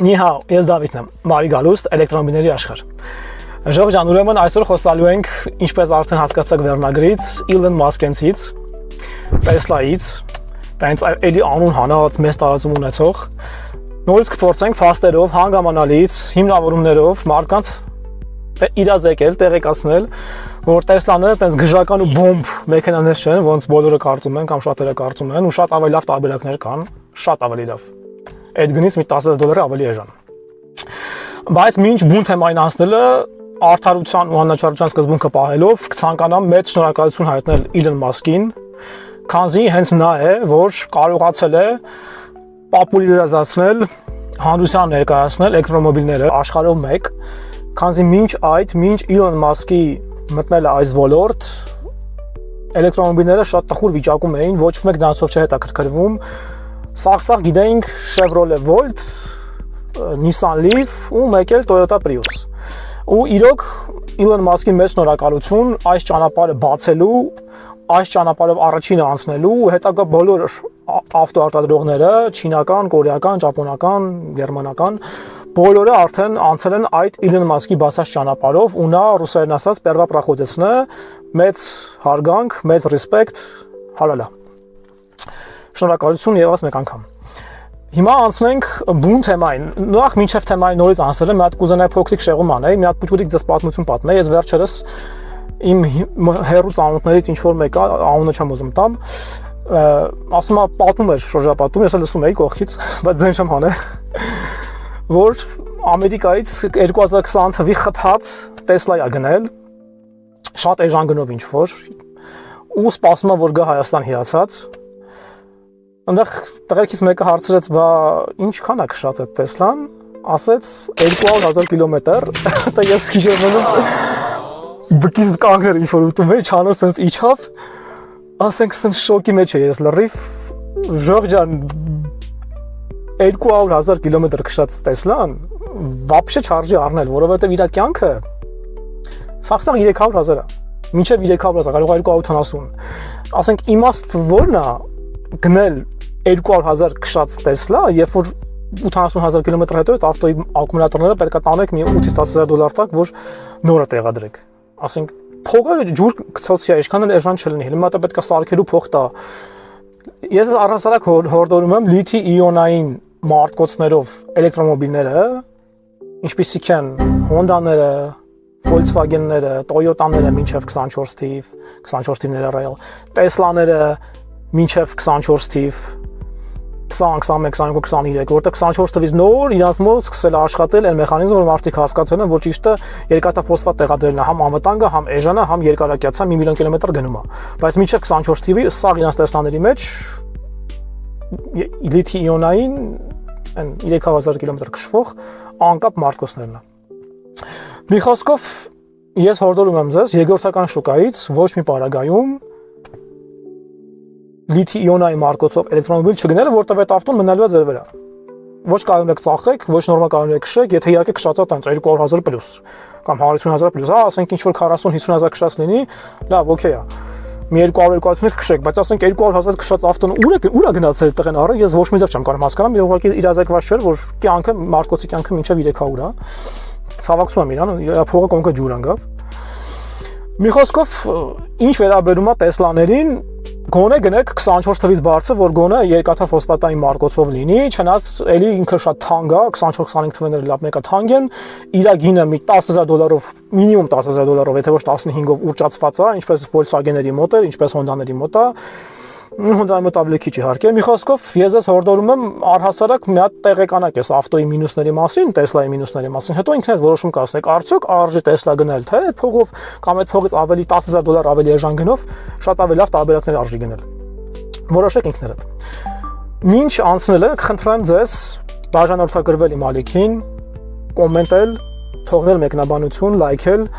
Նիհաո, ես Դավիթն եմ, Մարի գալուստ էլեկտրոմոբիլների աշխարհ։ Ժողովուրդ ջան, ուրեմն այսօր խոսալու ենք, ինչպես արդեն հասկացաք վերնագրից, Elon Musk-ից, Tesla-ից, տենց էլի անուն հանած մեծ տարածում ունեցող, նորից կփորձենք փաստերով, հանգամանալից, հիմնավորումներով մարդկանց իրազեկել, տեղեկացնել, որ Tesla-ները տենց գժական ու բոմբ մեքենաներ չեն, ոնց բոլորը կարծում են կամ շատերը կարծում են, ու շատ ավելի լավ տարբերակներ կան, շատ ավելի լավ։ Այդ գնից մի $10,000 ավելի էժան։ Բայց մինչ բուն թեմային անցնելը արդարության ու անաչառության սկզբունքը պահելով կցանկանամ մեծ շնորհակալություն հայտնել Elon Musk-ին, քանզի հենց նա է, որ կարողացել է պոպուլարիզացնել, հանրության ներկայացնել էլեկտրոմոբիլները աշխարհով մեկ, քանզի մինչ Elon Musk-ի մտնելը այս ոլորտ էլեկտրոմոբիլները շատ տխուր վիճակում էին, ոչ մեկ դրանցով չէր հետաքրքրվում։ Սաղ գիտեինք Chevrolet Volt, Nissan Leaf ու մեկ էլ Toyota Prius։ Ու իրոք Elon Musk-ի մեծ շնորհակալություն այս ճանապարհը բացելու, այս ճանապարհով առաջինը անցնելու, հետագա բոլոր ավտոարտադրողները, չինական, կորեական, ճապոնական, գերմանական, բոլորը արդեն անցել են այդ Elon Musk-ի բացած ճանապարհով ու նա ռուսերեն ասած «Perva proходецնը» մեծ հարգանք, մեծ ռեսպեկտ, հալալա։ Շնորհակալություն ևս մեկ անգամ։ Հիմա անցնենք բուն թեմային։ Նախ մինչև թեմայի նորից անցնելը մի հատ կուզենայի փոքրիկ շեղում անեի, մի հատ փոքրիկ ձեզ պատմություն պատմեի։ Ես վերջերս իմ հերոց անուններից ինչ որ մեկը անունը չեմ ուզում տամ, ասում է պատմում էր շրջապատում, ես էլ լսում էի կողքից, բայց ձեն չեմ հանել, որ Ամերիկայից 2020 թվականի խփած Tesla-ա գնել, շատ էժան գնով ինչ որ, ու սպասում է որ գա Հայաստան հիացած։ Այնտեղ տղերքից մեկը հարցրեց, բա ինչքան է քշած այդ Տեսլան, ասեց 200,000 կիլոմետր, դա ես քիչերում բկից կանգներ ինչ որ ուտում էի, չանոց սենց իջավ, ասենք սենց շոկի մեջ է ես լրիվ, ժող ջան 200,000 կիլոմետր քշած Տեսլան, вообще չարժի առնել, որովհետև իր կյանքը սաղ 300,000 է, մինչև 300,000, կարող է 270, ասենք իմաստ որն է գնել 200,000 քշած Tesla, երբ որ 80,000 կիլոմետր հետո այդ ավտոյի ակումուլյատորները պետք է տանեք մի $8,000 տակ, որ նորը տեղադրեք։ Ասենք փողը ջուր գցոցի է, ինչքան էլ էժան չլինի, հիմա դա պետք է սարքելու փող տա։ Ես առհասարակ հորդորում եմ լիթիի-իոնային մարտկոցներով էլեկտրոմոբիլները, ինչպիսիք են Honda-ները, Volkswagen-ները, Toyota-ները մինչև 24 թիվ, 24 թիվները ռեալ, Tesla-ները մինչև 24 թիվ, 20, 21, 22, 23, որտեղ 24 թվից նոր իրանց մոտ սկսել է աշխատել այն մեխանիզմը, որ մարդիկ հասկացել են, որ ճիշտը երկաթափոսֆատ տեղադրելն է, համ անվտանգը, համ էժանը, համ երկարակյացը 1 միլիոն կիլոմետր գնում է։ Բայց մինչև 24 թվի սա իրանց տեսլաների մեջ լիթիի-իոնային այն 3,000 կիլոմետր քշվող անկապ մարտկոցներն է։ Մի խոսքով ես հորդորում եմ ձեզ երկրորդական շուկայից ոչ մի պարագայում լիթիի-իոնային մարտկոցով էլեկտրոմոբիլ չգնելը, որտեղ այդ ավտոն մնալու է ձեր վրա։ Ոչ կարող եք ծախեք, ոչ նորմալ կարող եք քշեք, եթե իհարկե քշածա տենց 200,000 պլյուս կամ 150,000 պլյուս, ասենք ինչ որ 40-50,000 քշած լինի, լավ, օքեյ է։ Մի 200-250 քշեք, բայց ասենք 200,000 քշած ավտոն ուր է գնացել տղեն առը, ես ոչ մի ձև չեմ կարող հասկանամ, մի ուղղակի իրազեկված չէր, որ կյանքը մարտկոցի կյանքը մինչև 300 է։ Ցավակցում եմ իրան, փողը կոնկրետ ջուր անգավ։ Մի խոսքով ինչ վերաբերում է Տեսլաներին, գոնե գնեք 24 թվից բարձր, որ գոնե երկաթափոսֆատային մարտկոցով լինի, չնայած էլի ինքը շատ թանկ է, 24-25 թվները լավ մեկը թանկ են, իր գինը մի $10,000, մինիմում $10,000, եթե ոչ 15-ով ուռճացված է, ինչպես Volkswagen-ների մոտ է, ինչպես Honda-ների մոտ է, Honda-ի մոտ ավելի քիչ իհարկե։ Մի խոսքով ես ես հորդորում եմ առհասարակ մի հատ տեղեկանակ ես ավտոյի մինուսների մասին, Tesla-ի մինուսների մասին, հետո ինքն էլ որոշում կայացնեք, արդյոք արժի Tesla գնել, թե այդ փողով կամ այդ փողից ավելի $10,000 ավելի էժան գնով շատ ավելի լավ տարբերակներ արժի գնել։ Որոշեք ինքներդ։ Մինչ անցնելը կխնդրեմ ձեզ բաժանորդագրվել իմ ալիքին, կոմենտել, թողնել մեկնաբանություն, լայքել։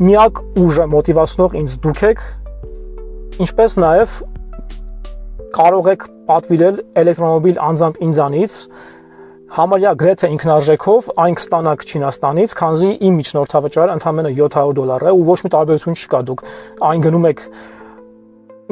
Միակ ուժը մոտիվացնող ինձ դուք եք, ինչպես նաև կարող եք պատվիրել էլեկտրոմոբիլ անձամբ ինձանից, համարյա գրեթե ինքնարժեքով այն կստանաք Չինաստանից, քանզի իմ միջնորդավճարը ընդամենը $700 է ու ոչ մի տարբերություն չկա, դուք այն գնում եք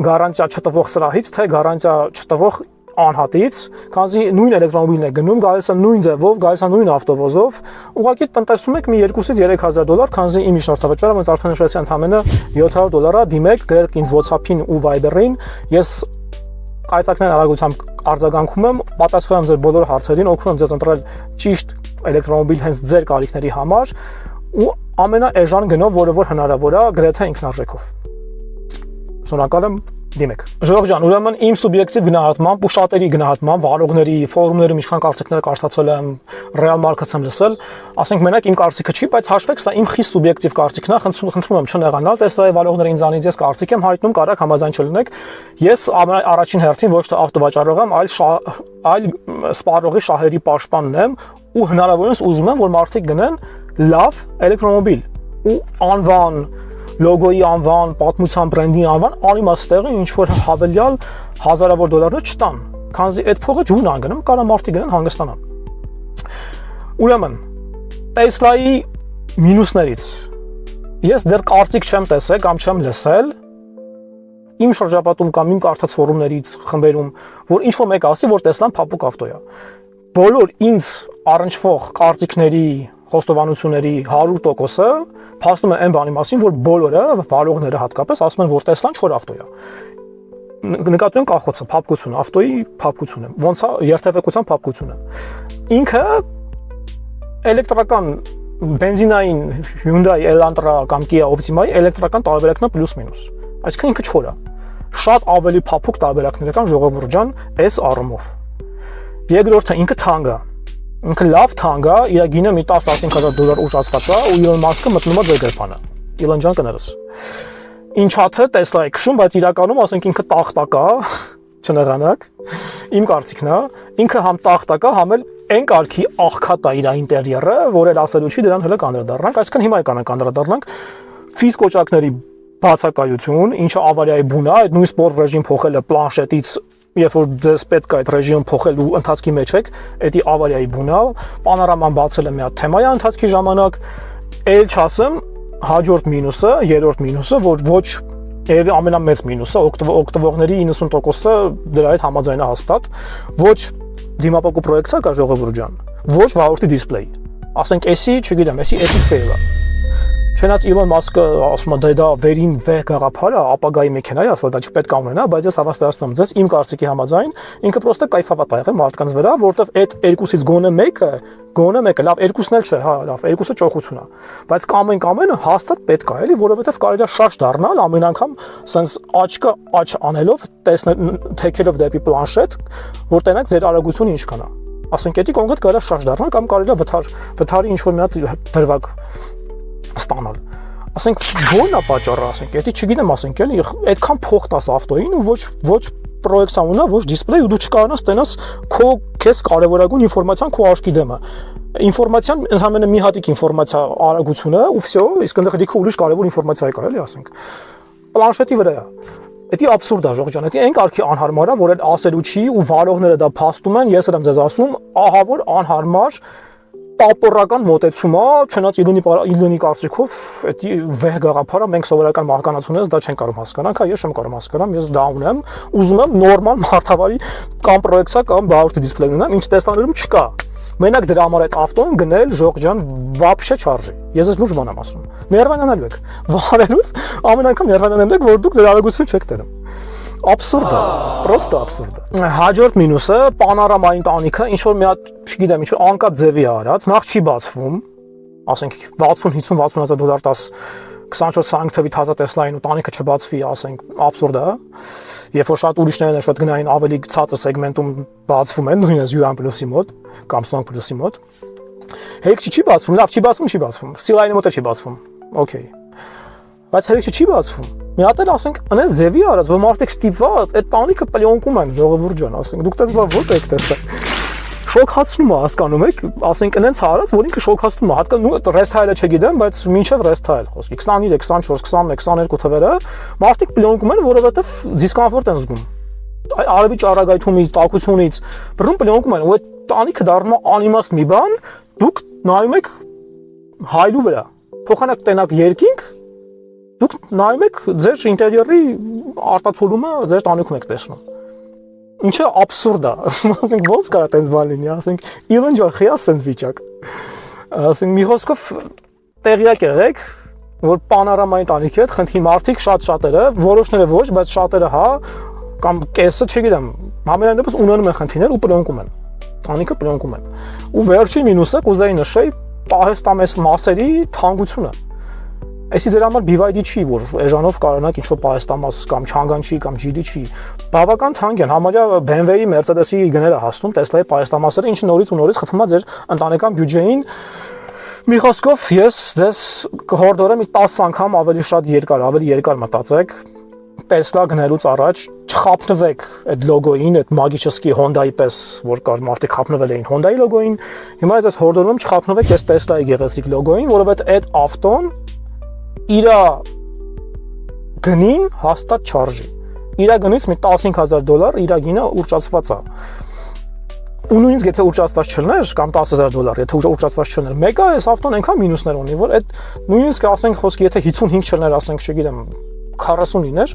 գարանտիա չտվող սրահից, թե գարանտիա չտվող անհատից, քանզի նույն էլեկտրոմոբիլն է գնում, գալիս է նույն ձևով, գալիս է նույն ավտովոզով, ուղղակի տնտեսում եք մի 2-ից 3000 $, քանզի իմ միջնորդավճարը ոնց արդեն նշեցի ընդամենը $700 դիմեք, գրեք ինձ WhatsApp-ին ու Viber-ին, ես կայծակնային արագությամբ արձագանքում եմ, պատասխանում եմ ձեր բոլոր հարցերին, օգնում եմ ձեզ ընտրել ճիշտ էլեկտրոմոբիլ հենց ձեր կարիքների համար ու ամենաէժան գնով, որը որ հնարավոր է, գրեթե ինքնարժեքով։ Շնորհակալ եմ, դիմեք։ Ժողովուրդ ջան, ուրեմն իմ սուբյեկտիվ գնահատմամբ ու շատերի գնահատմամբ, վարողների, ֆորումներում ինչքան կարծիքներ կարդացել եմ, ռեալ մարքets եմ լսել, ասենք մենակ իմ կարծիքը չի, բայց հաշվեք, սա իմ խիստ սուբյեկտիվ կարծիքն է, խնդրում եմ չնեղանալ, տեսրայի վարողները ինձանից ես կարծիք եմ հայտնում, կարակ համաձայն չլինեք։ Ես առաջին հերթին ոչ թե ավտովաճառող եմ, այլ սպառողի շահերի պաշտպանն եմ ու հնարավորինս ուզում եմ, որ մարդիկ գնեն լավ էլեկտրոմոբիլ ու անվան լոգոյի անվան, պատմության բրենդի անվան անիմաստեղի ինչ որ հավելյալ հազարավոր դոլարներ չտան, քանզի այդ փողը ջուրն անգնում, կարա մարդիկ գնան հանգստանան։ Ուրեմն Tesla-ի մինուսներից ես դեռ կարծիք չեմ տեսել կամ չեմ լսել իմ շրջապատում կամ իմ կարդաց ֆորումներից, խմբերում, որ ինչ որ մեկ ասի, որ Tesla-ն փափուկ ավտո է։ Բոլոր ինձ առնչվող կարծիքների խոստովանությունների 100%-ը փաստում է այն բանի մասին, որ բոլորը վարողները հատկապես ասում են, որ Tesla-ն չոր ավտո է։ Նկատում են կախոցը, փափկությունը, ավտոյի փափկությունը, ոնց է երթևեկության փափկությունը։ Ինքը էլեկտրական բենզինային Hyundai Elantra կամ Kia Optima-ի էլեկտրական տարբերակն է պլյուս-մինուս։ Այսինքն ինքը չոր է։ Շատ ավելի փափուկ տարբերակներ կան ժողովուրդ ջան, այս առումով։ Երկրորդը ինքը թանկ է։ Ինքը լավ թանկ է, իր գինը մի 10-15000 $, ուժացված է ու Elon Musk-ը մտնում է ձեր գրպանը։ Elon ջան կներես։ Ինչա թե Tesla-ի քշում, բայց իրականում ասենք ինքը տախտակ է, չնեղանաք։ Իմ կարծիքն է, ինքը համ տախտակ է, համ էլ այն կարգի աղքատ է իր ինտերիերը, որ էլ ասելու չի դրան հələ կանդրադառնանք, այսինքն հիմա կանանք անդրադառնանք ֆիզ կոճակների բացակայություն, ինչը ավարիայի բուն է, այդ նույն սպորտ ռեժիմ փոխելը պլանշետից երբ որ ձեզ պետք է այդ ռեժիմ փոխելու ընթացքի մեջ եք, էդի ավարիայի բուն է, պանորաման բացել եմ մի հատ թեմա է ընթացքի ժամանակ, ել չասեմ հաջորդ մինուսը, երրորդ մինուսը, որ ոչ երևի ամենամեծ մինուսը, օգտվողների 90%-ը դրա հետ համաձայն է հաստատ, ոչ դիմապակու պրոյեկցիա կա ժողովուրդ ջան, ոչ վարորդի դիսպլեյ։ Ասենք էսի, չգիտեմ, էսի էպիկ ֆեյլ է։ Չնայած Elon Musk-ը ասում է դա վերին վեհ գաղափար է, ապագայի մեքենա է, ասել դա չպետք է ունենա, բայց ես հավաստիացնում եմ ձեզ իմ կարծիքի համաձայն, ինքը պրոստը կայֆավատ է եղել մարդկանց վրա, որովհետև այդ երկուսից գոնե մեկը, լավ, երկուսն էլ չէ, հա, լավ, երկուսը ճոխություն է, բայց կամեն հաստատ պետք է, էլի, որովհետև կարելի է շարժ դառնալ ամեն անգամ սենց աչքը աչ անելով, թեքելով դեպի պլանշետ, որ տենակ ձեր արագությունը ինչքան է։ Ասենք էդի կոնկրետ կարելի է շարժ դառնալ կամ կարելի է վթարի ինչ որ մի հատ դրվագ ստանալ։ Ասենք ո՞րն է պատճառը, ասենք, եթե չգիտեմ, ասենք, էլի, այդքան փող տաս ավտոյին ու ոչ պրոյեկցիա ունա, ոչ դիսպլեյ ու դու չկարողանաս ստենաս քեզ կարևորագույն ինֆորմացիան քո աչքի դեմը։ Ինֆորմացիան ընդհանրապես մի հատիկ ինֆորմացիա արագությունը ու վсё, իսկ այնտեղ դիքը ուրիշ կարևոր ինֆորմացիա կա, էլի, ասենք։ Պլանշետի վրա է։ Դա աբսուրդ է, ժողովուրդ ջան, դա այն կարգի անհարմար է, որ էլ ասելու չի ու վարողները դա փաստում են, ես եմ ձեզ ասում, ահա որ անհարմար տապորական մոտեցում է, չնայած Իլոնի կարծիքով, դա վեհ գաղափարը մենք սովորական մահկանացունես դա չեն կարող հասկանանք, հա, ես չեմ կարող հասկանամ, ես դա ունեմ, ուզում եմ նորմալ մարդավարի կամ պրոյեկցիա կամ վարորդի դիսպլեյ ունենամ, ինչ Տեսլաներում չկա։ Մենակ դրա համար այդ ավտոն գնել ժողովուրդ ջան вообще չարժի։ Ես ես լուրջ բան եմ ասում։ Ներվանանալու եք։ Վարելուց ամեն անգամ ներվանանալու եք, որ դուք դրա արագություն չեք տենում։ Absurd է, պրոստը absurd է։ Հաջորդ մինուսը պանորամային տանիքը ինչ որ մի հատ, չգիտեմ, ինչ որ անկատ ձևի արած, նախ չի բացվում, ասենք 60-50-60000 $, 24-25 թվի թազա Տեսլային ու տանիքը չբացվի, ասենք, absurd է։ Երբ որ շատ ուրիշներն են շատ գնային ավելի ցածր սեգմենտում բացվում են, նույնիսկ Yuan Plus-ի մոտ կամ Song Plus-ի մոտ։ Հերիք չի բացվում, լավ, չի բացվում, Sea-Line-ի մոտ չի բացվում։ Okay։ Բայց հերիք չի բացվում։ Մի հատ էլ ասենք, անես ձևի արած, որ մարդիկ ստիպված այդ տանիքը պլյոնկում են ժողովուրդ ջան, ասենք, դուք դες ո՞տ եք տեսել։ Շոկացնում է, հասկանում եք, ասենք այնց արած, որ ինքը շոկացնում է, հատկապես ռեսթայլը չգիտեմ, բայց մինչև ռեսթայլ խոսքի 23, 24, 21, 22 թվերը մարդիկ պլյոնկում են, որովհետև դիսկոմֆորտ են զգում։ Արևի ճառագայթումից, տաքությունից, բռուն պլյոնկում են, ու այդ տանիքը դառնում է անիմաստ մի բան, դուք նայում եք հայլու վրա։ Փոխանակ տենակ երկինք, դուք նայում եք ձեր ինտերիերի արտացոլումը ձեր տանիքում եք տեսնում։ ինչը абսուրդ է, ասենք ոնց կարա տենց բան լինի, ասենք Իլոն ջան խիա սենց վիճակ, ասենք մի խոսքով տեղյակ եղեք, որ պանորամայի տանիքի հետ խնդրի մարդիկ շատ-շատերը, որոշները ոչ, բայց շատերը հա, կամ կեսը, չգիտեմ, համենայն դեպս ունենում են խնդիրներ ու պլոնկում են, տանիքը պլոնկում են, ու վերջին մինուսը կուզեի նշեի պահեստամես մասերի թանկությունը, այսի ձեր համար BYD չի, որ էժանով կարողանաք ինչ-որ պահեստամաս կամ չանգանչի կամ GD չի, բավական թանկ են, համարյա BMW-ի, Mercedes-ի գները հասնում, Tesla-ի պահեստամասերը, ինչը նորից ու նորից խփում է ձեր ընտանեկան բյուջեին Մի խոսքով ես ձեզ կհորդորեմ մի 10 անգամ ավելի երկար մտածեք Tesla գնելուց առաջ չխափնվեք այդ լոգոին, այդ մագիչեսկի Honda-ի պես, որ կար մարդիկ խափնվել էին Honda-ի լոգոին, հիմա ես հորդորում չխափնվեք այս Tesla-ի գեղեցիկ լոգոին, որովհետեւ այդ ավտոն իր գնին հաստատ չարժի։ Իր գնից մի $15000 իր գինը ուռճացված է։ Ու նույնիսկ եթե ուռճացված չլներ կամ $10000, եթե ուռճացված չլներ, մեկը այս ավտոն այնքան մինուսներ ունի, որ այդ նույնիսկ ասենք խոսքի եթե 55 չլներ, ասենք, չգիտեմ, 40 լիներ,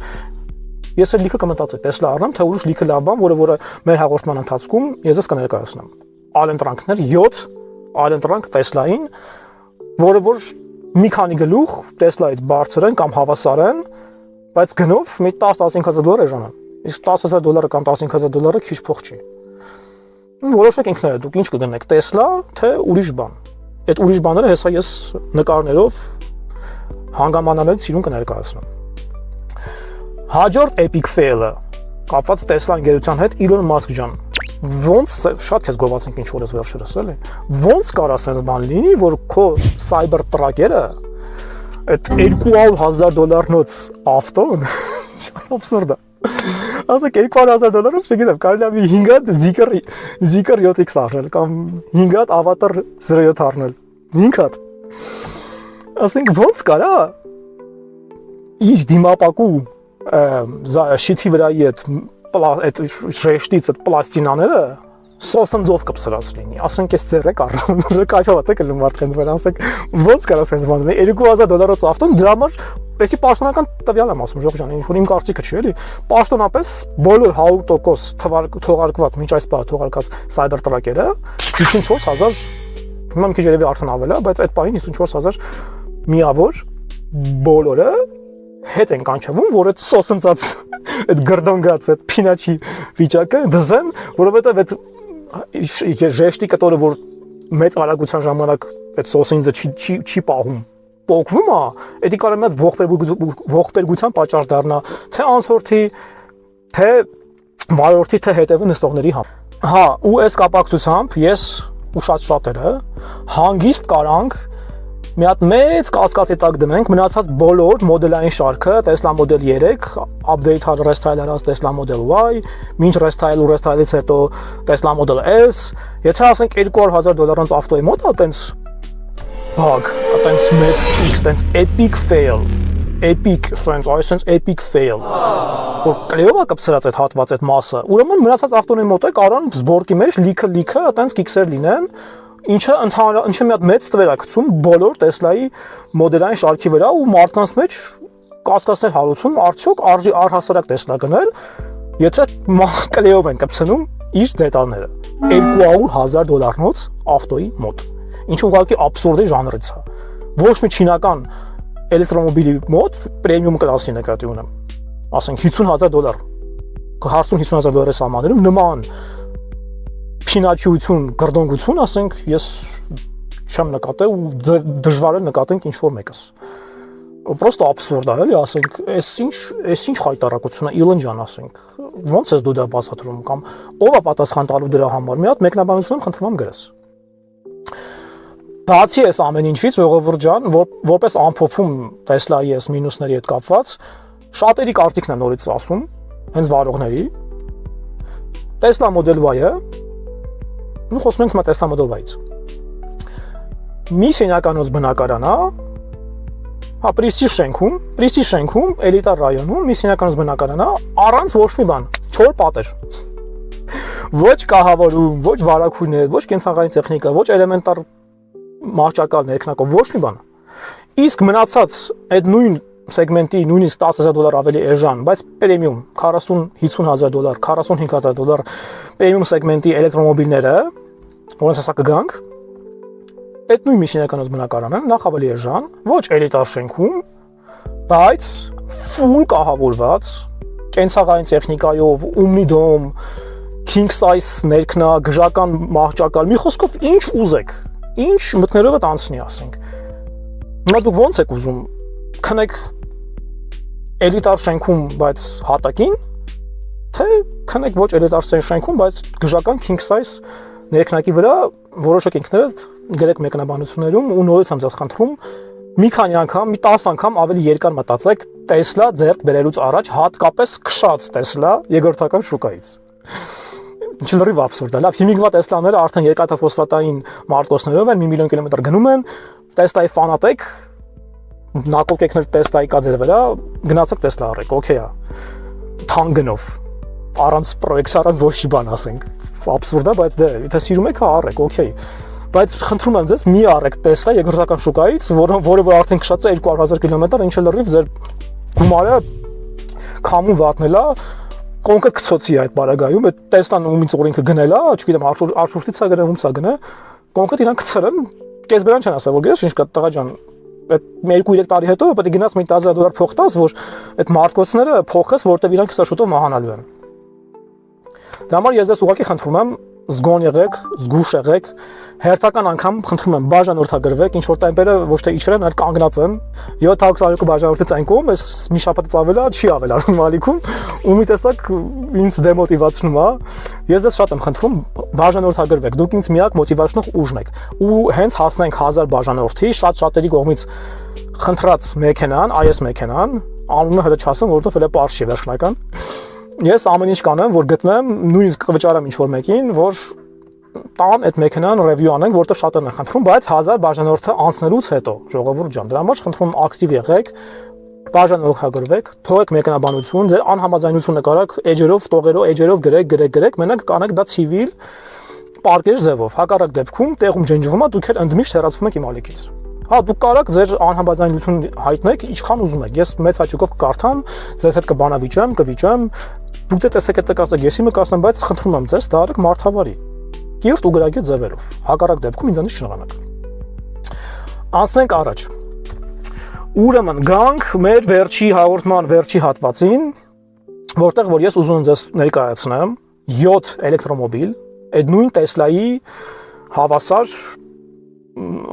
ես էլ լիքը կմտածեի Tesla առնեմ, թե ուրիշ լիքը լավ բան, որը մեր հաղորդման ընթացքում ես ես կներկայացնեմ։ Այլընտրանքներ 7 այլընտրանք Tesla-ին, որը որ մի քանի գլուխ Tesla-ից բարձր են կամ հավասար են, բայց գնով մի $10,000-15,000 էժան են։ Իսկ $10,000 կամ $15,000 քիչ փող չի։ Որոշեք ինքներդ դուք ինչ կգնեք Tesla, թե ուրիշ բան։ Այդ ուրիշ բաները հեսա ես նկարներով հանգամանալից սիրուն կներկայացնեմ։ Հաջորդ epic fail-ը կապված Tesla ընկերության հետ Elon Musk ջան։ Ոնց շատ քեզ գովացենք ինչ որ ես վերջերս էլի։ Ոնց կարա sense բան լինի, որ քո Cybertruck-երը այդ $200,000-նոց ավտոն абսուրդ է։ Ասեք $200,000-ով, չգիտեմ, կարելի է մի 5 հատ Zeekr 7X առնել կամ 5 հատ Avatar 07 առնել։ 5 հատ։ Ասենք ոնց կարա իր դիմապակու շիթի վրայի այդ շեշտից այդ պլաստինաները սոսնձով կպսրած լինի։ Ասենք ես ձեր եք առնում, կայֆավա թե կլում մարդկանց վրա, ասենք ոնց կարա sense բան լինի $200,000-ով ավտոն դրա համար Էսի պաշտոնական տվյալ եմ ասում, Ժողովուրդ ջան, ինչ որ իմ կարծիքը չի, էլի։ Պաշտոնապես բոլոր 100% թողարկված, մինչ այս պահ թողարկած Cybertruck-երը 54000, հիմա մի քիչ երևի արդեն ավել է, բայց այդ պահին 54000 միավոր բոլորը հետ են կանչվում, որ այդ սոսնցած, այդ գրդոնգած, այդ փինաչի վիճակը դզեն, որովհետև այդ ժեշտի կտորը, որ մեծ արագության ժամանակ այդ սոսինձը չի պահում Պոկվում է, էդի կարելի է ողբերգության պատճառ դառնա, թե անցորդի, թե վարորդի, թե հետևի նստողների համար։ Հա, ու այս կապակցությամբ ես ու շատերը հանգիստ կարանք մի հատ մեծ կասկածի տակ դնենք մնացած բոլոր մոդելային շարքը, Tesla Model 3, update restyle արած Tesla Model Y, մինչ restyle ու restyle-ից հետո Tesla Model S, եթե ասենք $200,000 ավտոյի մոտ է տենց Bug, այտենց մեծ X, տենց epic fail, epic fail, որ կլեով է կպցրած այդ հատված այդ մասը, ուրեմն մնացած ավտոնի մոտ է կարան զբորկի մեջ լիքը այտենց կիքսեր լինեն, ինչը մի հատ մեծ տվեր է գցում բոլոր Tesla-ի մոդելային շարքի վրա ու մարդկանց մեջ կասկածներ հարուցում, արդյոք արժի առհասարակ Tesla գնել, եթե կլեով են կպցնում իր դետալները, $200,000-նոց ավտոյի մոտ Ինչը ուղղակի абսուրդի ժանրից է։ Ոչ մի չինական էլեկտրոմոբիլի մոտ պրեմիում կլասի նկատի ունեմ։ Ասենք $50,000, $50,000 սահմաններում նման փինաչություն, գրդոնգություն, ասենք ես չեմ նկատել ու դժվար է նկատենք ինչ որ մեկս։ Պրոստո абսուրդ է, էլի, ասենք, այս ինչ խայտարակություն է, Իլոն ջան, ասենք, ոնց ես դու դա բացատրում կամ ով է պատասխան տալու դրա համար։ Մի հատ մեկնաբանություն եմ խնդրում եմ գրես։ Բացի այս ամեն ինչից, Ժողովուրդ ջան, որպես ամփոփում Tesla-ի այս մինուսների հետ կապված, շատերի կարծիքն է նորից ասում, հենց վարողների։ Tesla Model Y-ը, ու խոսում ենք հիմա Tesla Model Y-ից։ Մի սենյականոց բնակարան է, հա, Պրիստի շենքում, էլիտար ռայոնում, մի սենյականոց բնակարան է, առանց ոչ մի բան, 4 պատեր։ Ոչ կահավորում, ոչ վարակույրներ, ոչ կենցաղային տեխնիկա, ոչ էլեմենտար մահճակալ ներքնակով ոչ մի բան։ Իսկ մնացած այդ նույն սեգմենտի նույնիսկ $10,000 ավելի էժան, բայց պրեմիում $40,000-$50,000, $45,000 պրեմիում սեգմենտի էլեկտրոմոբիլները, որոնց հեսա կգանք, այդ նույն միջինականոց բնակարանը նախ ավելի էժան, ոչ էլիտար շենքում, բայց full կահավորված, կենցաղային տեխնիկայով, ումնի դոմ, king size ներքնա, գժական մահճակալ, մի խոսքով ինչ ուզեք, ինչ մտներով եք անցնի, ասենք։ Հիմա դուք ո՞նց եք ուզում քնեք էլիտար շենքում, բայց հատակին, թե քնեք ոչ էլիտար շենքում, բայց գժական king size ներքնակի վրա որոշեք ինքներդ գրեք մեկնաբանություններում ու նորից եմ ձեզ խնդրում մի քանի անգամ, մի 10 անգամ ավելի երկար մտածեք Tesla ձեռք բերելուց առաջ, հատկապես քշած Tesla երկրորդական շուկայից։ Ինչ լրիվ աբսուրդ է։ Լավ, հիմիկվա Tesla-ները արդեն երկաթափոսֆատային մարտկոցներով են, 1 միլիոն կիլոմետր գնում են, Tesla-ի ֆանատեք, նակոլկեկներ Tesla-ի կա ձեր վրա, գնացեք Tesla առեք, օքեյ է։ Թանգնով, առանց պրոյեկցիա, առանց ոչ մի բան ասենք։ Աբսուրդ է, բայց դե, եթե սիրում եք, առեք, օքեյ։ Բայց խնդրում եմ ձեզ մի առեք Tesla երկրորդական շուկայից, որը որ արդեն քշած է 200,000 կիլոմետր, ինչը լրիվ ձեր գումարը քամու վատնել է, կոնկրետ գցոցի այդ բարագայում, այդ Tesla-ն ումից օրինքը գնել է, չգիտեմ, արշուրտից է գնել, ումից է գնել, կոնկրետ իրան գցել են, կեսբերան չեն ասա, որ գիտես ինչ կա, տղա ջան, այդ 2-3 տարի հետո պետք է գնաս մի $10,000 փող տաս, որ այդ մարտկոցները փոխես, որտեղ իրանք հեսա շուտով մահանալու են։ Դա համար ես ձեզ ուղղակի խնդրում եմ զգոն եղեք, զգուշ եղեք, հերթական անգամ խնդրում եմ բաժանորդագրվեք, ինչ որ տեմպերը ոչ թե իջրեն, այլ կանգնած են։ 722 բաժանորդից այն կողմ, այս մի շաբաթից ավելա չի ավելանում ալիքում, ու մի տեսակ ինձ դեմոտիվացնում է։ Ես ձեզ շատ եմ խնդրում, բաժանորդագրվեք, դուք ինձ միակ մոտիվացնող ուժն եք։ Ու հենց հասնենք 1000 բաժանորդի, շատ-շատերի կողմից խնդրած մեքենան, այս մեքենան, անունը հետո չասեմ, որովհետև էլ է պարզ չի վերջնական։ Ես ամեն ինչ կանեմ, որ գտնեմ, նույնիսկ կվճարեմ ինչ-որ մեկին, որ տան այդ մեքենան ռևյու անենք, որտեղ շատերն են խնդրում, բայց 1000 բաժանորդը անցնելուց հետո, ժողովուրդ ջան, դրա համար խնդրում ակտիվ եղեք, բաժանորդագրվեք, թողեք մեկնաբանություն, ձեր անհամաձայնությունը կարաք էջերով, տողերով, էջերով գրեք, մենակ կանեք դա ցիվիլ պարկեժ ձևով։ Հակառակ դեպքում տեղում ջնջվում է, դուք էլ ընդմիշտ հեռացվում եք իմ ալիքից։ Հա, դուք կարաք ձեր անհամաձայնություն հայտնեք, ինչքան ուզում եք։ Ես մեծ հաճույքով կկարդամ, ձեզ հետ կբանավիճեմ, կվիճեմ։ Դուք դե տեսեք այդ կասեք, ես իմը կասեմ, բայց խնդրում եմ ձեզ, դա արեք մարդավարի։ Կիրթ ու գրագետ ձևերով։ Հակառակ դեպքում ինձանից չնեղանաք։ Անցնենք առաջ։ Ուրեմն գանք մեր վերջի հաղորդման վերջի հատվածին, որտեղ որ ես ուզում եմ ձեզ ներկայացնեմ 7 էլեկտրոմոբիլ, այդ նույն Tesla-ի հավասար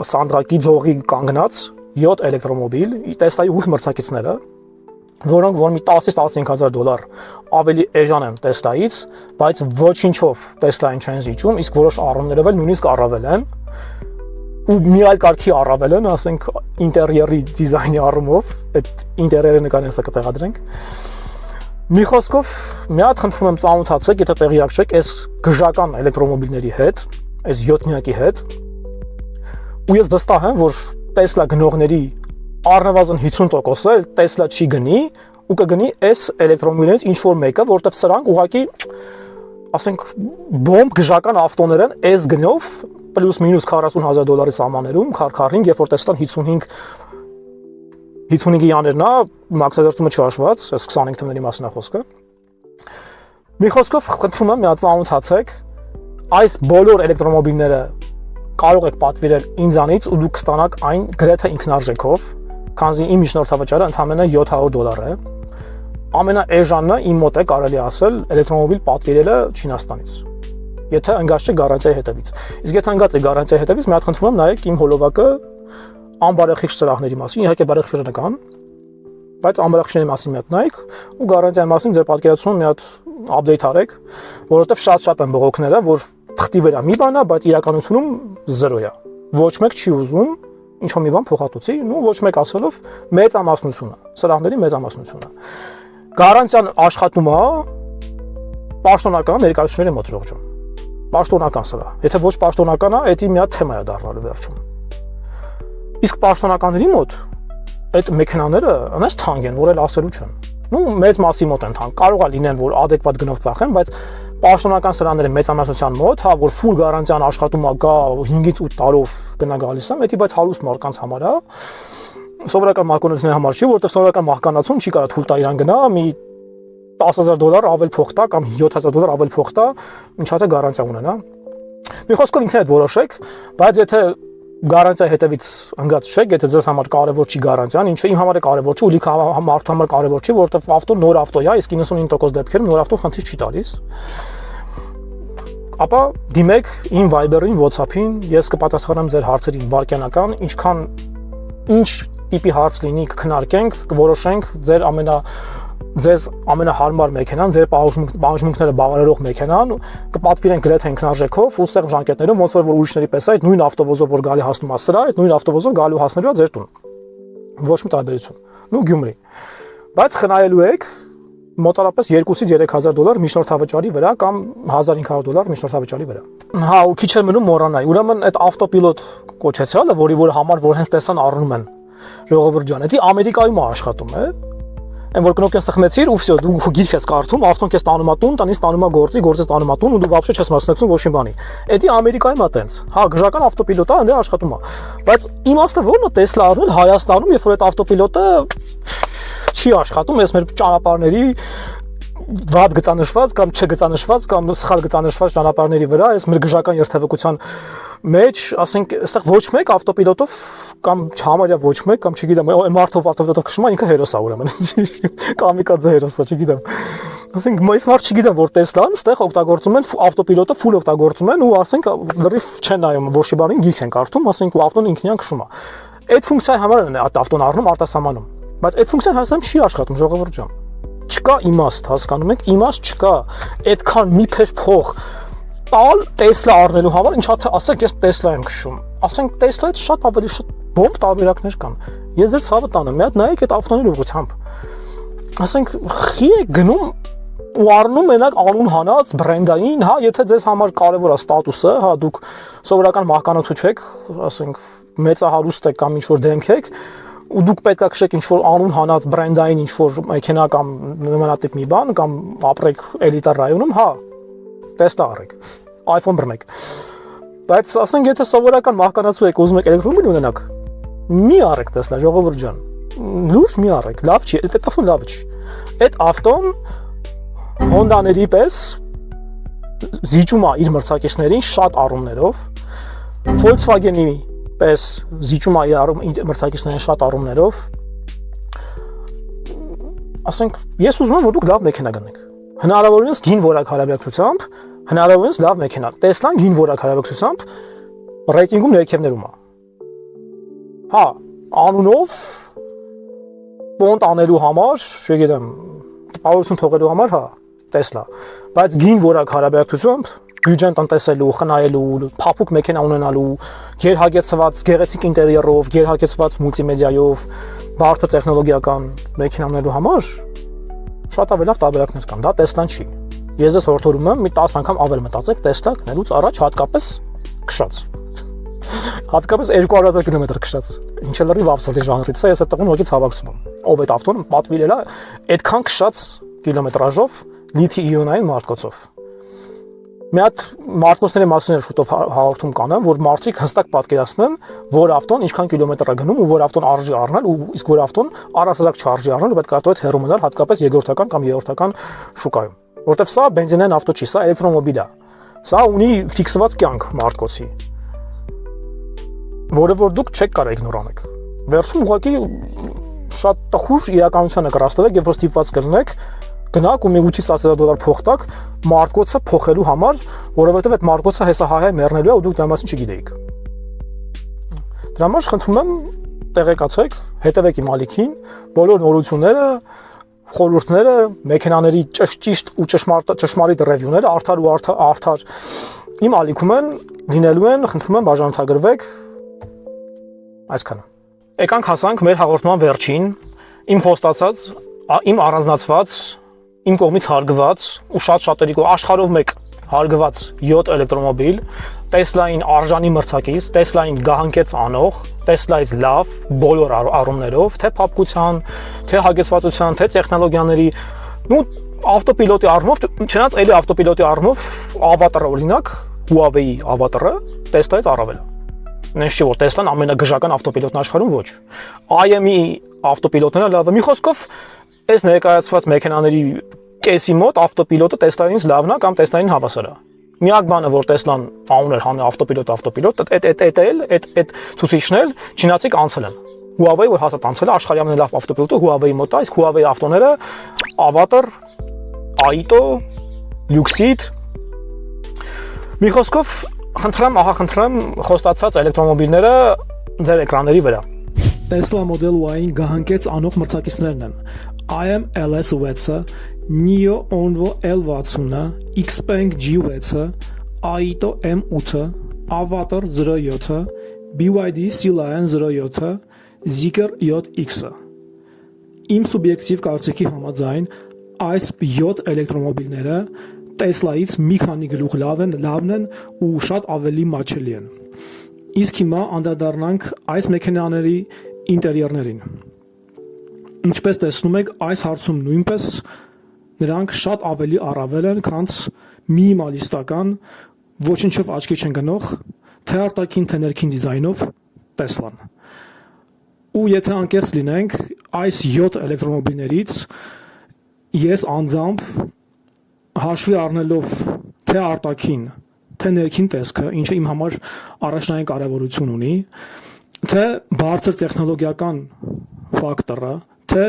սանդղակի ձողի կանգնած 7 էլեկտրոմոբիլ, Tesla-ի ուղիղ մրցակիցները, որոնք որ մի $10,000-$15,000 ավելի էժան են Tesla-ից, բայց ոչինչով Tesla-ին չեն զիջում, իսկ որոշ առումներով էլ նույնիսկ առավել են, ու մի այլ կարգի առավել են, ասենք ինտերիերի դիզայնի առումով, այդ ինտերիերը նկարին հեսա կտեղադրենք։ Մի խոսքով, մի հատ խնդրում եմ ծանոթացեք, եթե տեղյակ չեք, այս գժական էլեկտրոմոբիլների հետ, այս 7-նյակի հետ, ու ես վստահ եմ, որ Tesla գնողների առնվազն 50%-ը Tesla չի գնի ու կգնի այս էլեկտրոմոբիլներից ինչ որ մեկը, որտեղ սրանք ուղղակի ասենք բոմբ գժական ավտոներ են այս գնով պլյուս-մինուս $40,000 սահմաններում, քարքարին, երբ որ Tesla-ն 55-ի յաներն է, մաքսադարձումը չհաշված, այս 25 թվների մասին է խոսքը։ Մի խոսքով խնդրում եմ, մի հատ ծանոթացեք, այս բոլոր էլեկտրոմոբիլները կարող եք պատվիրել ինձանից ու դուք կստանաք այն գրեթե ինքնարժեքով, քանզի իմ միջնորդավճարը ընդամենը $700 է։ Ամենաէժանն իմ մոտ է կարելի ասել էլեկտրոմոբիլ պատվիրելը Չինաստանից։ Եթե ընկած չէ գարանտիայի հետևից։ Իսկ եթե ընկած է գարանտիայի հետևից, մի հատ խնդրում եմ նայեք իմ հոլովակը անբարեխիղճ սրահների մասին, իհարկե բարեխիղճները կան, բայց անբարեխիղճների մասին մի հատ նայեք ու գարանտիայի մասին ձեր պատկերացումը մի հատ update արեք, որովհետև շատ են բողոքները, որ թղթի վրա մի բան է, բայց իրականությունում 0 է։ Ոչ մեկ չի ուզում ինչ-որ մի բան փոխհատուցի, ու ոչ մեկ ասելով մեծամասնությունը, սրահների մեծամասնությունը։ Գարանտիան աշխատում է պաշտոնական ներկայացուցիչների մոտ ժողջում։ Պաշտոնական սրա։ Եթե ոչ պաշտոնական է, դա մի հատ թեմա է դառնալու վերջում։ Իսկ պաշտոնականների մոտ այդ մեքենաները այնպես թանկ են, որ էլ ասելու չեն։ Մեծ մասի մոտ են թանկ։ Կարող է լինեն, որ adekvat գնով ծախեն, բայց պաշտոնական սրաները մեծամասնության մոտ, հա, որ full գարանտիան աշխատում է գա 5-ից 8 տարով գնա գալիս է, դա բայց հարուստ մարդկանց համար է, Սովորական մահկանացու համար չի, որովհետև սովորական մահկանացուն չի կարող թույլ տա իրան գնա մի $10,000 ավել փող տա կամ $7,000 ավել փող տա, ինչա թե գարանտիա ունենա։ Մի խոսքով ինքն էլ որոշեք, բայց եթե գարանտիա հետևից ընկած չեք, եթե ձեզ համար կարևոր չի գարանտիան, ինչը իմ համար է կարևոր չի, ու լիքը մարդու համար կարևոր չի, որովհետև ավտոն նոր ավտո է, իսկ 99% դեպքերում նոր ավտոն խնդիր չի տալիս։ Ապա դիմեք իմ Viber-ին, WhatsApp-ին, ես կպատասխանեմ ձեր հարցերին վարքյանական, ինչ տիպի հարց լինի, կքննարկենք, կորոշենք ձեզ ամենահարմար մեքենան, ձեր պահանջմունքները բավարարող մեքենան, կպատվիրենք գրեթե ինքնարժեքով ու սեղմ ժամկետներում, ոնց որ ուրիշների պես այդ նույն ավտովոզով որ գալի հասնում է սրա, այդ նույն ավտովոզով գալու հասնելու է ձեր տուն։ Ոչ մի տարբերություն։ Նու Գյումրի։ Բայց խնայելու եք մոտարապես $2,000-3,000 միջնորդավճարի վրա կամ $1,500 միջնորդավճարի վրա։ Հա, ու քիչ է մնում մոռանայի։ Ուրեմն այդ ավտոպիլոտ կոչեցյալը, որ համար որ հենց տեսան առնում են ժողովուրդ ջան, դա Ամերիկայում է աշխատում է։ Այն որ կնոպկան սխմեցիր ու վсё, դու գիրք ես կարդում, ավտոն քեզ տանում է տուն, տանից տանում է գործից տանում է տուն ու դու вообще չես մասնակցում ոչ մի բանի։ Դա Ամերիկայում է տենց։ Հա, գժական ավտոպիլոտը այնտեղ աշխատում է։ Բայց իմաստը ո՞րն է Tesla առնել Հայաստանում, երբ որ այդ ավտոպիլոտը չի աշխատում, ես մեր ճանապարհների վատ գծանշված կամ չգծանշված կամ սխալ գծանշված ճանապարհների վրա, այս մեր գժական երթևեկության մեջ, ասենք, այստեղ ոչ մեկ ավտոպիլոտով կամ համարյա ոչ մեկ կամ չգիտեմ, այն մարդով ավտոպիլոտով քշում է, ինքը հերոս է ուրեմն։ Կամիկաձե հերոս է, չգիտեմ։ Ասենք, այս մարդ չգիտեմ, որ Tesla-ն այստեղ օգտագործում են ավտոպիլոտը ֆուլ օգտագործում են ու ասենք լրիվ չեն նայում ոչ մի բանին, գիրք են կարդում, ասենք, ու ավտոն ինքնին քշում է։ Այդ ֆունկցիայի համար են ավտոն առնում արտասահմանում։ Բայց այդ ֆունկցիան հասնում չի աշխատում ժողովուրդ ջան։ Չկա իմաստ, հասկանում եք, իմաստ չկա։ Այդքան մի փեշ փող տալ Tesla առնելու համար, ինչա թե ասեք ես Tesla եմ քշում։ Ասենք Tesla-ից շատ ավելի շատ բոմբ տարբերակներ կան։ Ես ձեր ցավը տանեմ, մի հատ նայեք այդ ավտոների ուղղությամբ։ Ասենք խի է գնում ու առնում մենակ անուն հանած բրենդային, հա, եթե ձեզ համար կարևոր է ստատուսը, հա, դուք սովորական մահկանացու չեք, ասենք մեծահարուստ եք կամ ինչ որ դեմք եք, ու դուք պետք է քշեք ինչ որ անուն հանած բրենդային ինչ որ մեքենա կամ նմանատիպ մի բան կամ ապրեք էլիտար ռայոնում, հա, Tesla առեք, iPhone բռնեք։ Բայց ասենք եթե սովորական մահկանացու եք ուզում եք էլեկտրոմոբիլ ունենաք, մի առեք Tesla ժողովուրդ ջան։ Լուրջ մի առեք, լավ չի, այդ ավտոն լավ չի։ Այդ ավտոն Honda-ների պես զիջում է իր մրցակիցներին շատ առումներով, Volkswagen-ի պես զիջում է իր մրցակիցներին շատ առումներով։ Ասենք, ես ուզում եմ, որ դուք լավ մեքենա գնեք։ Հնարավորինս գին որակ հարաբերակցությամբ, հնարավորինս լավ մեքենա։ Tesla-ն գին որակ հարաբերակցությամբ ռեյտինգում ներքևներում է։ Հա, անունով պոնտ անելու համար, չգիտեմ, տպավորություն թողելու համար, հա, Tesla, բայց գին որակ հարաբերակցությամբ բյուջեն տնտեսելու, խնայելու, փափուկ մեքենա ունենալու, գերհագեցված գեղեցիկ ինտերիերով, գերհագեցված մուլտիմեդիայով, բարդ տեխնոլոգիական մեքենա ունենալու համար շատ ավելի լավ տարբերակներ կան, դա Tesla-ն չի։ Ես ձեզ հորդորում եմ մի 10 անգամ ավել մտածեք Tesla գնելուց առաջ, հատկապես քշած։ Հատկապես 200,000 կիլոմետր քշած։ Ինչը լրիվ աբսուրդի ժանրից է, ես այդ տղուն ուղղակի ցավակցում եմ։ Ով այդ ավտոն պատվիրել է այդքան քշած կիլոմետրաժով լիթիի-իոնային մարտկոցով։ Մի հատ մարտկոցների մասին շուտով հաղորդում կանեմ, որ մարդիկ հստակ պատկերացնեն, որ ավտոն ինչքան կիլոմետր է գնում ու որ ավտոն արժի առնել ու իսկ որ ավտոն առասարակ չարժի առնել, պետք է այդ հեռու մնալ հատկապես երկրորդական կամ երրորդական շուկայում։ Որտեվ սա բենզինային ավտո չի, սա էլեկտրոմոբիլ է։ Սա ունի ֆիքսված կյանք մարտկոցի, որը որ դուք չեք կարող իգնոր անեք։ Վերջում ուղղակի շատ տխուր իրականությանը կրաստվեք, երբ որ ստիպված կլինեք գնաք ու մի $8,000 փող տաք մարտկոցը փոխելու համար, որովհետև այդ մարտկոցը հեսա հայ մեռնելու է ու դուք դրա մասին չգիտեիք։ Դրա համար խնդրում եմ տեղեկացեք, հետևեք իմ ալիքին, բոլոր նորությունները, խորհուրդները, մեքենաների ճիշտ ու ճշմարիտ ռևյուները, արդար ու արդար իմ ալիքում են, լինելու են, խնդրում եմ բաժանորդագրվեք այսքանը։ Եկանք հասանք մեր հաղորդման վերջին, իմ խոստացած, իմ առանձնացված, իմ կողմից հարգված ու շատ-շատերի աշխարհով մեկ հարգված 7 էլեկտրոմոբիլ, Tesla-ին արժանի մրցակից, Tesla-ին գահանկեց անող, Tesla-ից լավ բոլոր առումներով, թե փափկության, թե հագեցվածության, թե տեխնոլոգիաների, ու ավտոպիլոտի առումով, չնայած էլի ավտոպիլոտի առումով ավատարը օրինակ, Huawei-ի ավատարը Tesla-ից առավել է։ նենց չի որ Tesla-ն ամենագժական ավտոպիլոտն աշխարհում ոչ։ IM-ի ավտոպիլոտները լավ է։ Մի խոսքով, այս ներկայացված մեքենաների կեսի մոտ ավտոպիլոտը Tesla-ինից լավն է կամ Tesla-ին հավասար է։ Միակ բանը, որ Tesla-ն անում էր համ ավտոպիլոտ, այդ ցուցիչն էլ չինացիք անցել են։ Huawei որ հաստատ անցել է աշխարհի ամենալավ ավտոպիլոտը Huawei-ի մոտ է, իսկ Huawei ավտոները Avatar, Aito, Luxeed մի խոսքով խնդրեմ խոստացած էլեկտրոմոբիլները ձեր էկրանների վրա։ Tesla Model Y-ին գահանկեց անող մրցակիցներն են IM LS6-ը, NIO Onvo L60-ը, Xpeng G6-ը, Aito M8-ը, Avatar 07-ը, BYD Sea Lion 07-ը, Zeekr 7X-ը։ Իմ սուբյեկտիվ կարծիքի համաձայն այս 7 էլեկտրոմոբիլները Tesla-ից մի քանի գլուխ լավն են ու շատ ավելի մատչելի են։ Իսկ հիմա անդրադառնանք այս մեքենաների ինտերիերներին։ Ինչպես տեսնում եք, այս հարցում նույնպես նրանք շատ ավելի առավել են, քան մինիմալիստական, ոչինչով աչքի չեն գնող, թե արտաքին, թե ներքին դիզայնով Tesla-ն։ Ու եթե անկեղծ լինենք, այս 7 էլեկտրոմոբիլներից ես անձամբ հաշվի առնելով թե արտաքին, թե ներքին տեսքը, ինչը իմ համար առաջնային կարևորություն ունի, թե բարձր տեխնոլոգիական ֆակտորը, թե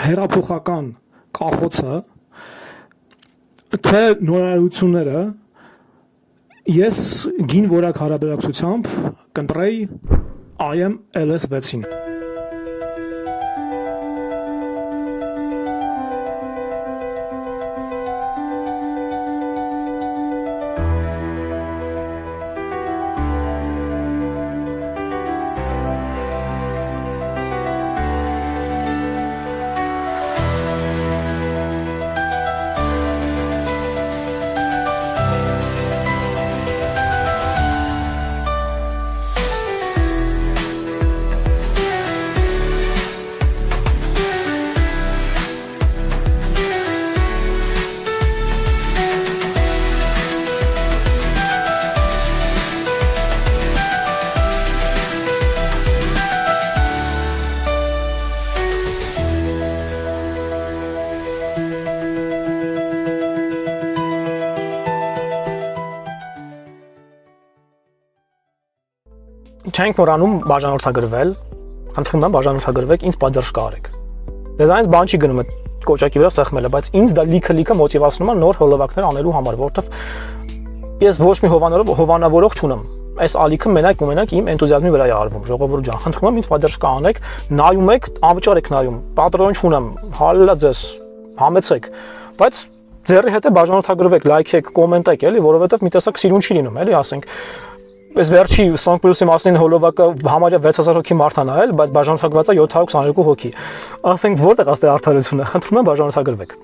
հեռափոխական կախոցը, թե նորարարությունները, ես գին որակ հարաբերակցությամբ կընտրեի IM LS6-ին։ Չենք մոռանում բաժանորդագրվել, խնդրում եմ բաժանորդագրվեք, ինձ պատժ կարեք։ Դեզայնից բան չի գնում այդ կոճակի վրա սեղմելը, բայց ինձ դա լիքը մոտիվացնում է նոր հոլովակներ անելու համար, որովհետև ես ոչ մի հովանավորող չունեմ։ Այս ալիքը մենակ իմ էնտուզիազմի վրա է արվում, ժողովուրդ ջան, խնդրում եմ ինձ պատժ կանեք, նայում եք, անվճար եք նայում, պատրոն չունեմ, հալա ձեզ, համեցեք, բայց ձեռի հետ է բաժանորդագրվեք, լայքեք, կոմենտեք, էլի, որովհետև մի տեսակ սիրուն չի լինում, էլի, ասենք Այս վերջի Song Plus-ի մասին հոլովակը համարյա 6000 հոգի մարդ է նայել, բայց բաժանորդագրված է 722 հոգի։ Ասենք որտեղ է արդարությունը, խնդրում եմ բաժանորդագրվեք։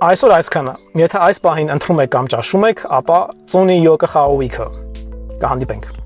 Այսօր այսքանը։ Եթե այս պահին ընտրում եք կամ ճաշում եք, ապա ծունի յոկը խաղովիքը։ Կհանդիպենք։